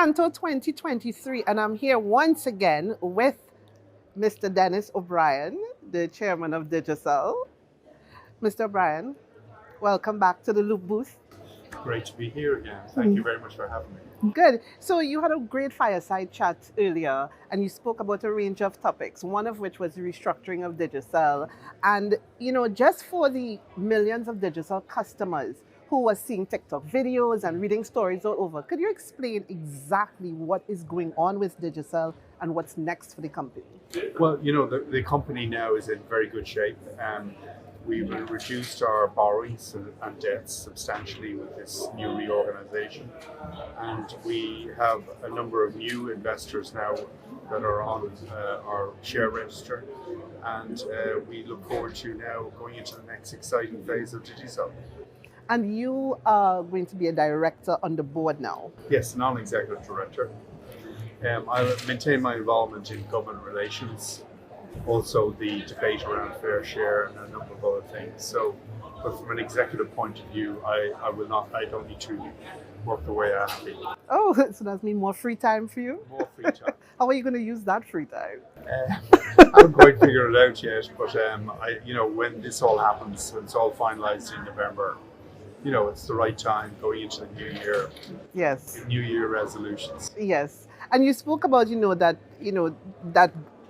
CANTO 2023, and I'm here once again with Mr. Denis O'Brien, the chairman of Digicel. Mr. O'Brien, welcome back to the Loop booth. Great to be here again. Thank you very much for having me. Good. So you had a great fireside chat earlier, and you spoke about a range of topics, one of which was the restructuring of Digicel. And, just for the millions of Digicel customers who are seeing TikTok videos and reading stories all over, could you explain exactly what is going on with Digicel and what's next for the company? Well, the company now is in very good shape. We've reduced our borrowings and debts substantially with this new reorganization. And we have a number of new investors now that are on our share register. And we look forward to now going into the next exciting phase of Digicel. And you are going to be a director on the board now? Yes, non-executive director. I maintain my involvement in government relations, also the debate around fair share and a number of other things. So, but from an executive point of view, I don't need to work the way I have been. Oh, so that means more free time for you? More free time. How are you going to use that free time? I haven't quite figured it out yet, but when this all happens, when it's all finalized in November, it's the right time going into the new year. Yes. New Year resolutions. Yes. And you spoke about, that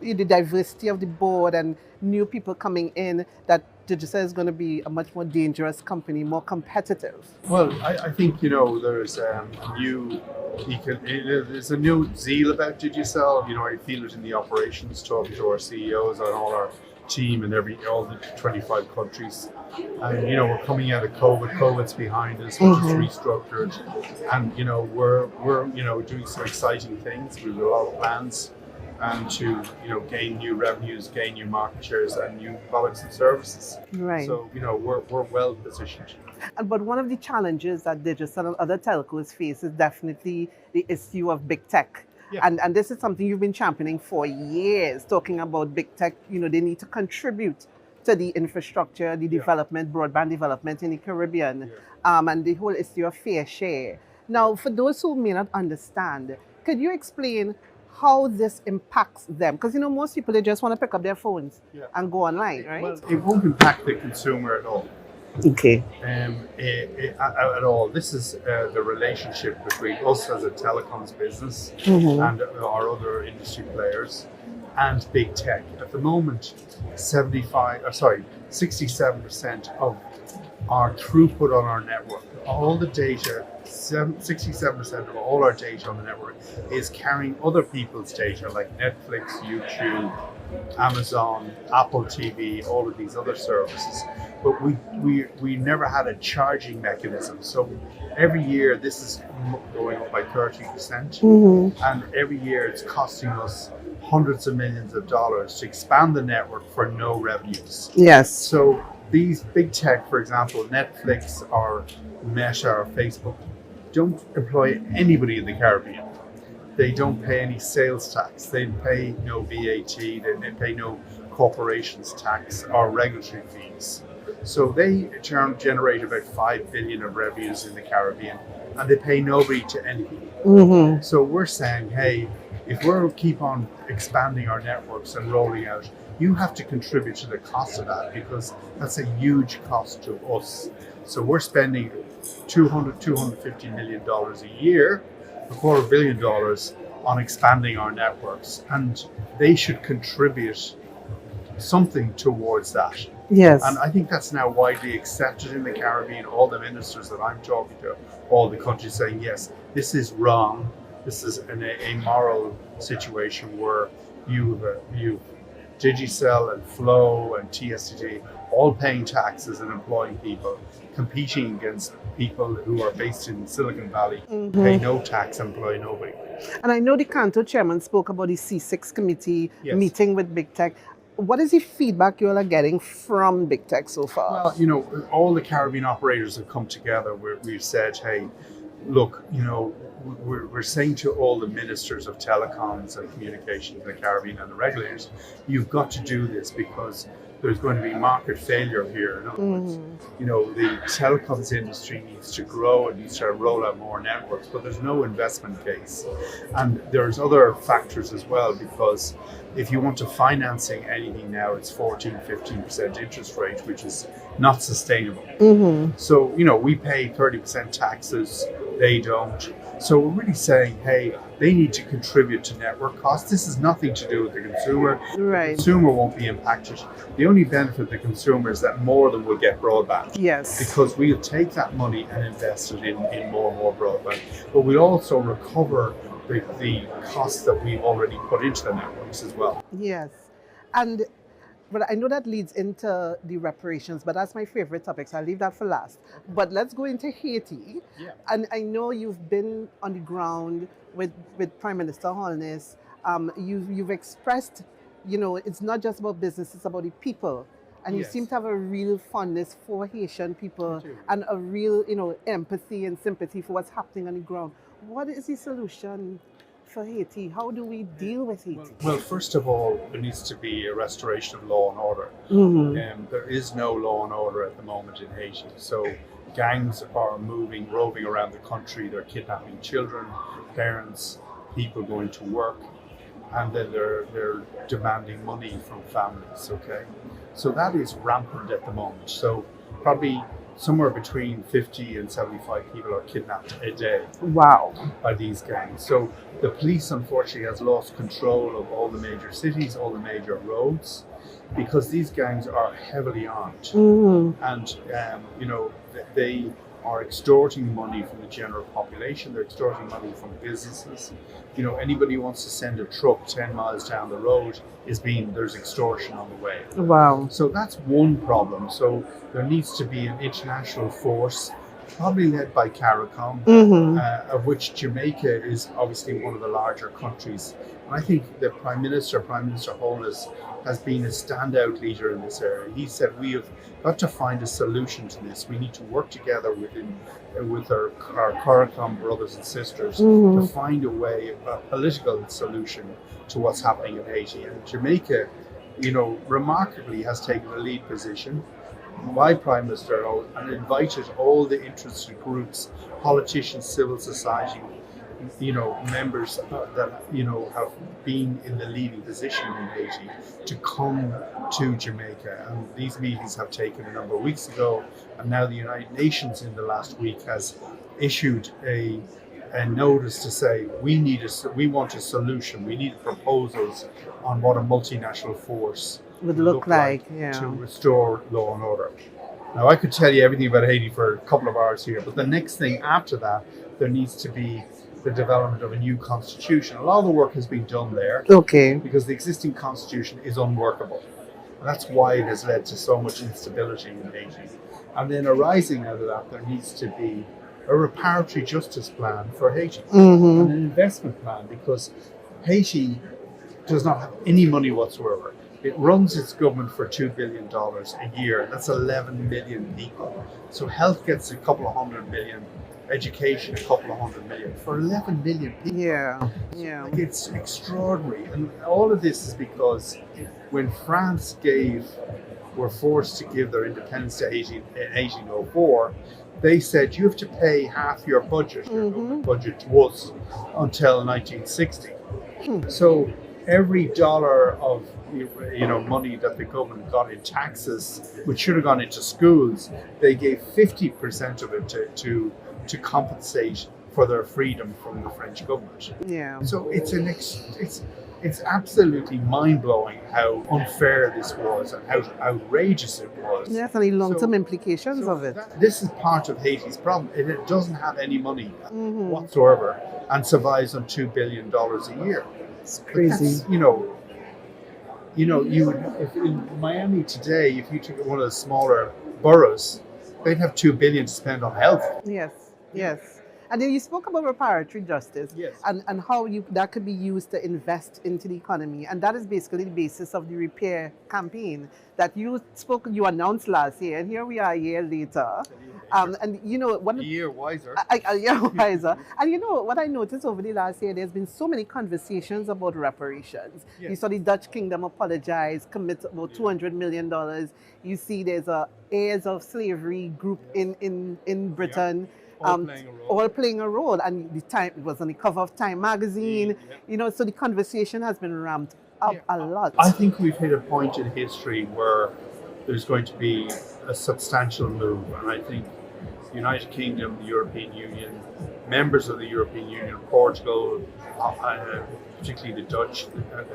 the diversity of the board and new people coming in, that Digicel is going to be a much more dangerous company, more competitive. Well, I think, there's there's a new zeal about Digicel. I feel it in the operations, talking to our CEOs and all our team in all the 25 countries. And, we're coming out of COVID. COVID's behind us, which is restructured. And, we're doing some exciting things. We've got a lot of plans. And to gain new revenues, gain new market shares, and new products and services. Right. So we're well positioned. But one of the challenges that Digicel and other telcos face is definitely the issue of big tech. Yeah. And this is something you've been championing for years, talking about big tech. They need to contribute to the infrastructure, the development, broadband development in the Caribbean, and the whole issue of fair share. Now, for those who may not understand, could you explain how this impacts them? Because most people, they just want to pick up their phones and go online, right? Well, it won't impact the consumer at all. Okay. At all. This is the relationship between us as a telecoms business and our other industry players and big tech. At the moment, 67% of our throughput on our network, all the data, 67% of all our data on the network is carrying other people's data like Netflix, YouTube, Amazon, Apple TV, all of these other services. But we never had a charging mechanism. So every year this is going up by 30%. And every year it's costing us hundreds of millions of dollars to expand the network for no revenues. Yes. So these big tech, for example, Netflix or Meta or Facebook, don't employ anybody in the Caribbean. They don't pay any sales tax. They pay no VAT. They pay no corporations tax or regulatory fees. So they generate about $5 billion of revenues in the Caribbean, and they pay nobody to anything. So we're saying, hey, if we're keep on expanding our networks and rolling out, you have to contribute to the cost of that, because that's a huge cost to us. So we're spending $250 million a year, $250 million on expanding our networks, and they should contribute something towards that. Yes. And I think that's now widely accepted in the Caribbean. All the ministers that I'm talking to, all the countries saying, yes, this is wrong. This is an amoral situation where you've Digicel and Flow and TSTT all paying taxes and employing people, competing against people who are based in Silicon Valley, pay no tax, employ nobody. And I know the CANTO chairman spoke about the C6 committee meeting with big tech. What is the feedback you all are getting from big tech so far? Well, all the Caribbean operators have come together. We've said, hey, look, we're saying to all the ministers of telecoms and communications in the Caribbean and the regulators, you've got to do this, because there's going to be market failure here. In other words, the telecoms industry needs to grow, it needs to roll out more networks, but there's no investment case. And there's other factors as well, because if you want to financing anything now, it's 14-15% interest rate, which is not sustainable. So, we pay 30% taxes, they don't. So we're really saying, hey, they need to contribute to network costs. This has nothing to do with the consumer. Right. The consumer won't be impacted. The only benefit of the consumer is that more of them will get broadband. Yes. Because we'll take that money and invest it in more and more broadband. But we'll also recover the costs that we've already put into the networks as well. Yes. But I know that leads into the reparations, but that's my favorite topic, so I'll leave that for last. But let's go into Haiti. Yeah. And I know you've been on the ground with Prime Minister Holness. You've expressed, it's not just about business, it's about the people. And you Yes. seem to have a real fondness for Haitian people and a real, empathy and sympathy for what's happening on the ground. What is the solution for Haiti? How do we deal with Haiti? Well, first of all, there needs to be a restoration of law and order. There is no law and order at the moment in Haiti. So gangs are roving around the country. They're kidnapping children, parents, people going to work, and then they're demanding money from families. Okay, so that is rampant at the moment. So probably somewhere between 50 and 75 people are kidnapped a day. Wow. By these gangs. So the police, unfortunately, has lost control of all the major cities, all the major roads, because these gangs are heavily armed. And, they are extorting money from the general population. They're extorting money from businesses. Anybody who wants to send a truck 10 miles down the road there's extortion on the way. Wow. So that's one problem. So there needs to be an international force, probably led by CARICOM, of which Jamaica is obviously one of the larger countries. And I think the Prime Minister Holness, has been a standout leader in this area. He said, we have got to find a solution to this. We need to work together with our CARICOM brothers and sisters to find a political solution to what's happening in Haiti. And Jamaica, remarkably has taken a lead position. My Prime Minister and invited all the interested groups, politicians, civil society, members that have been in the leading position in Haiti to come to Jamaica. And these meetings have taken a number of weeks ago, and now the United Nations in the last week has issued a notice to say we want a solution. We need proposals on what a multinational force would look like to restore law and order. Now, I could tell you everything about Haiti for a couple of hours here, but the next thing after that, there needs to be the development of a new constitution. A lot of the work has been done there. Okay. Because the existing constitution is unworkable. And that's why it has led to so much instability in Haiti. And then arising out of that, there needs to be a reparatory justice plan for Haiti and an investment plan, because Haiti does not have any money whatsoever. It runs its government for $2 billion a year. That's 11 million people. So health gets a couple of $100 million, education a couple of $100 million for 11 million people. Yeah. It's extraordinary. And all of this is because when France were forced to give their independence to Haiti in 1804, they said you have to pay half your budget, your government budget, to us until 1960. So every dollar of money that the government got in taxes, which should have gone into schools, they gave 50% of it to compensate for their freedom from the French government. Yeah. So it's absolutely mind-blowing how unfair this was and how outrageous it was. Yes, and the long-term implications of it. This is part of Haiti's problem. It doesn't have any money whatsoever and survives on $2 billion a year. It's crazy. If in Miami today, if you took one of the smaller boroughs, they'd have $2 billion to spend on health. Yes. And then you spoke about reparatory justice, Yes. and how that could be used to invest into the economy. And that is basically the basis of the repair campaign that you announced last year. And here we are a year later. And you know, A year wiser. a year wiser. And you know, what I noticed over the last year, there's been so many conversations about reparations. Yes. You saw the Dutch Kingdom apologize, commit about $200 million. You see there's a heirs of slavery group in Britain. All playing a role, and it was on the cover of Time magazine. You know, so the conversation has been ramped up a lot. I think we've hit a point in history where there's going to be a substantial move, and I think the United Kingdom, the European Union, members of the European Union, Portugal, particularly the Dutch,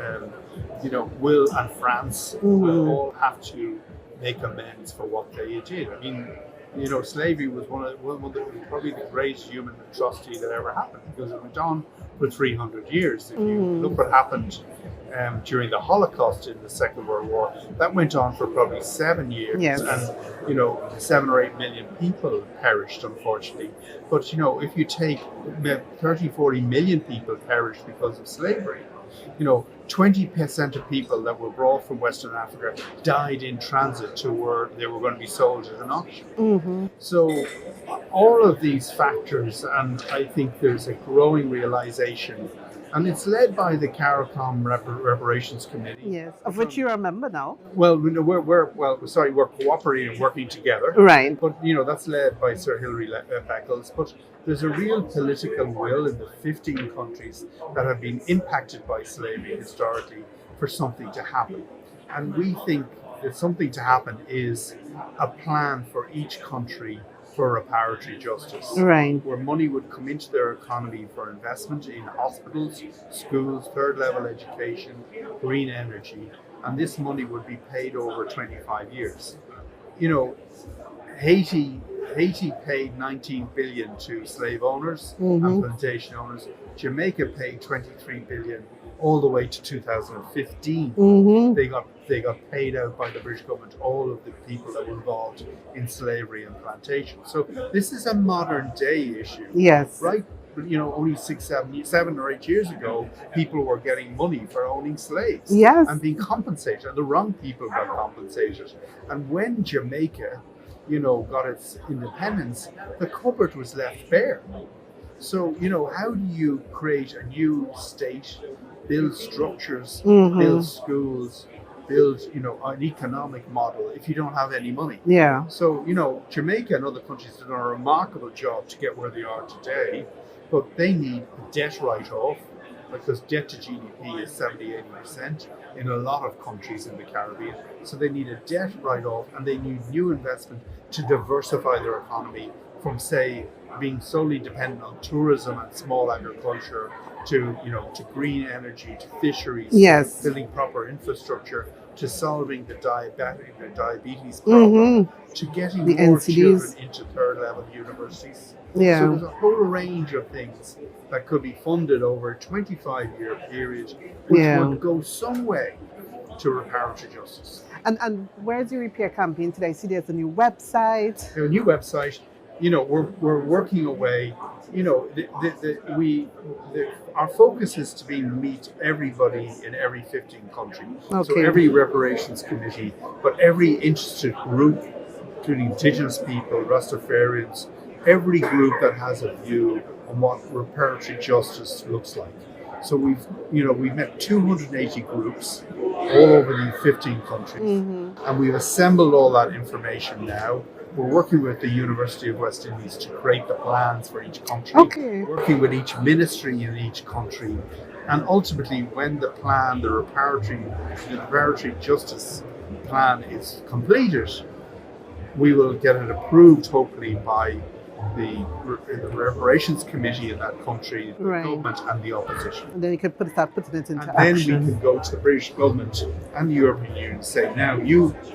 and France will all have to make amends for what they did. I mean, you know, slavery was probably the greatest human atrocity that ever happened, because it went on for 300 years. If you look what happened during the Holocaust in the Second World War, that went on for probably 7 years, Yes. and 7 or 8 million people perished, unfortunately. But if you take 30, 40 million people perished because of slavery. 20% of people that were brought from Western Africa died in transit to where they were going to be sold at an auction. So all of these factors, and I think there's a growing realization, and it's led by the CARICOM Reparations Committee. Yes, of which you're a member now. Well, we're cooperating and working together. Right. But that's led by Sir Hilary Beckles. But there's a real political will in the 15 countries that have been impacted by slavery historically for something to happen. And we think that something to happen is a plan for each country for reparatory justice, Right. where money would come into their economy for investment in hospitals, schools, third level education, green energy, and this money would be paid over 25 years. Haiti paid 19 billion to slave owners and plantation owners. Jamaica paid 23 billion all the way to 2015. They got paid out by the British government, all of the people that were involved in slavery and plantation. So this is a modern day issue. Yes. Right? Only 7 or 8 years ago, people were getting money for owning slaves. Yes. And being compensated, and the wrong people got compensated. And when Jamaica, got its independence, the cupboard was left bare. So, how do you create a new state, build structures, build schools, build, an economic model if you don't have any money? Yeah. So, Jamaica and other countries have done a remarkable job to get where they are today, but they need a debt write-off, because debt to GDP is 70-80% in a lot of countries in the Caribbean. So they need a debt write-off, and they need new investment to diversify their economy from, say, being solely dependent on tourism and small agriculture to green energy, to fisheries, Yes. building proper infrastructure, to solving the diabetes problem, to getting The more NCDs. children into third level universities. Yeah. So there's a whole range of things that could be funded over a 25-year period, which would go some way to reparatory justice. And where's your repair campaign today? I see there's a new website. A new website. We're working away. Our focus is to meet everybody in every 15 countries. So Okay. every reparations committee, but every interested group, including Indigenous people, Rastafarians, every group that has a view on what reparatory justice looks like. So we've met 280 groups all over the 15 countries, and we've assembled all that information now. We're working with the University of West Indies to create the plans for each country, working with each ministry in each country, and ultimately when the reparatory justice plan is completed, we will get it approved hopefully by the reparations committee in that country, the government and the opposition. And then you can start putting it into and action. then we can go to the British government and the European Union and say, now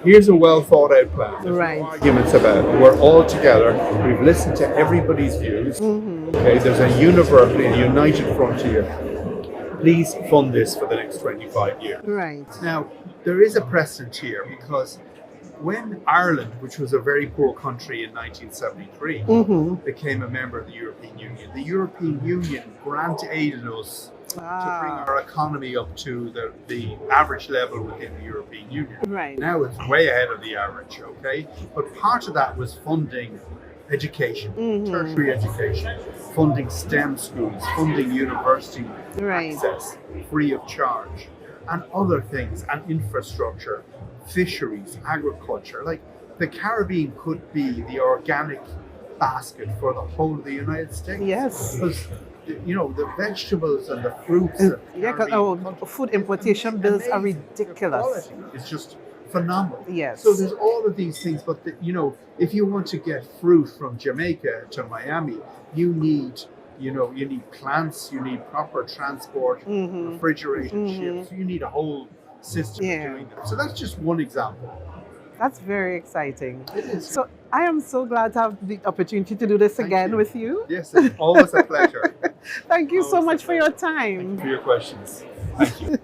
here's a well thought out plan. There's no arguments about it. We're all together. We've listened to everybody's views. Okay, there's a united frontier. Please fund this for the next 25 years. Right. Now, there is a precedent here, because when Ireland, which was a very poor country in 1973, became a member of the European Union grant aided us to bring our economy up to the average level within the European Union. Right. Now it's way ahead of the average, okay? But part of that was funding education, tertiary education, funding STEM schools, funding university access free of charge, and other things, and infrastructure, fisheries, agriculture. Like, the Caribbean could be the organic basket for the whole of the United States. Yes. Because, you know, the vegetables and the fruits. Because our food importation bills are ridiculous. It's just phenomenal. Yes. So there's all of these things, but you know, if you want to get fruit from Jamaica to Miami, you need plants, you need proper transport, refrigeration ships. You need a whole system of doing that. So that's just one example. That's very exciting. It is. So I am so glad to have the opportunity to do this again with you. Yes, it's always a pleasure. Thank you so much for your time. Thank you for your questions. Thank you.